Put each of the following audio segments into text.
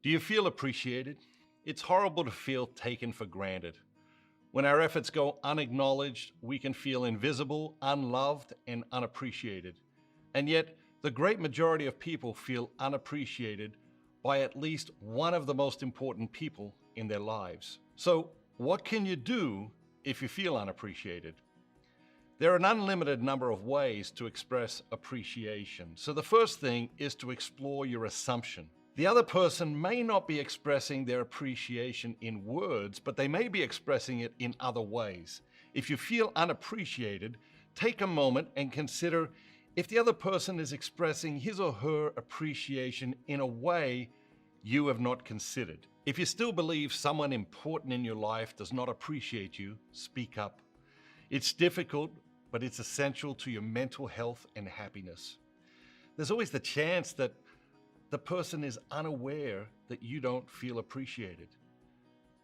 Do you feel appreciated? It's horrible to feel taken for granted. When our efforts go unacknowledged, we can feel invisible, unloved, and unappreciated. And yet, the great majority of people feel unappreciated by at least one of the most important people in their lives. So, what can you do if you feel unappreciated? There are an unlimited number of ways to express appreciation. So the first thing is to explore your assumption. The other person may not be expressing their appreciation in words, but they may be expressing it in other ways. If you feel unappreciated, take a moment and consider if the other person is expressing his or her appreciation in a way you have not considered. If you still believe someone important in your life does not appreciate you, speak up. It's difficult, but it's essential to your mental health and happiness. There's always the chance that the person is unaware that you don't feel appreciated.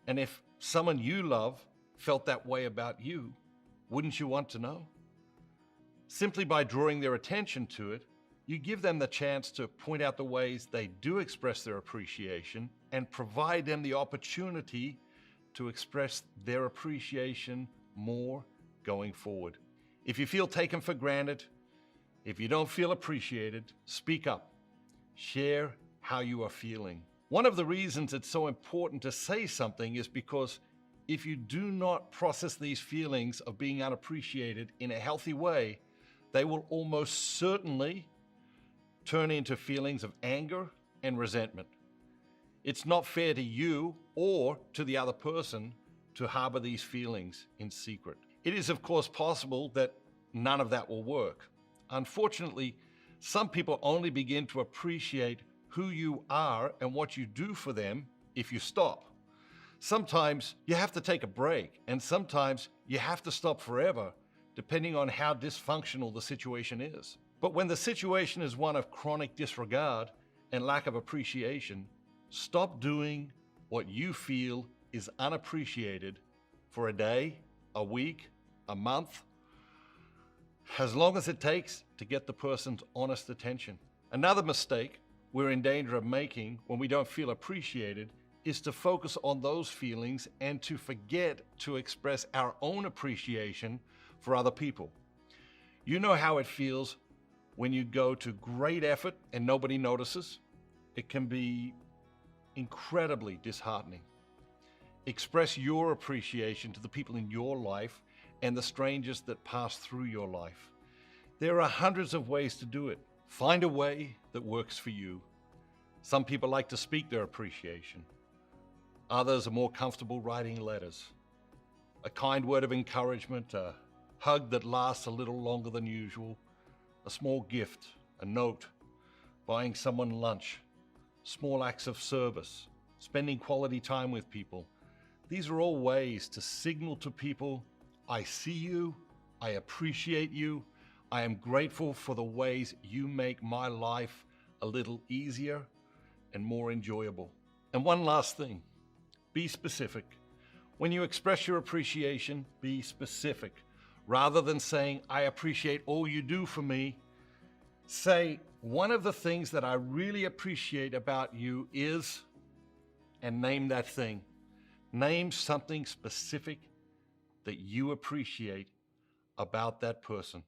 And if someone you love felt that way about you, wouldn't you want to know? Simply by drawing their attention to it, you give them the chance to point out the ways they do express their appreciation and provide them the opportunity to express their appreciation more going forward. If you feel taken for granted, if you don't feel appreciated, speak up. Share how you are feeling. One of the reasons it's so important to say something is because if you do not process these feelings of being unappreciated in a healthy way, they will almost certainly turn into feelings of anger and resentment. It's not fair to you or to the other person to harbor these feelings in secret. It is, of course, possible that none of that will work. Unfortunately, some people only begin to appreciate who you are and what you do for them if you stop. Sometimes you have to take a break, and sometimes you have to stop forever, depending on how dysfunctional the situation is. But when the situation is one of chronic disregard and lack of appreciation, stop doing what you feel is unappreciated for a day, a week, a month, as long as it takes to get the person's honest attention. Another mistake we're in danger of making when we don't feel appreciated is to focus on those feelings and to forget to express our own appreciation for other people. You know how it feels when you go to great effort and nobody notices? It can be incredibly disheartening. Express your appreciation to the people in your life and the strangers that pass through your life. There are hundreds of ways to do it. Find a way that works for you. Some people like to speak their appreciation. Others are more comfortable writing letters. A kind word of encouragement, a hug that lasts a little longer than usual, a small gift, a note, buying someone lunch, small acts of service, spending quality time with people. These are all ways to signal to people, I see you, I appreciate you, I am grateful for the ways you make my life a little easier and more enjoyable. And one last thing, be specific. When you express your appreciation, be specific. Rather than saying, I appreciate all you do for me, say, one of the things that I really appreciate about you is, and name that thing. Name something specific that you appreciate about that person.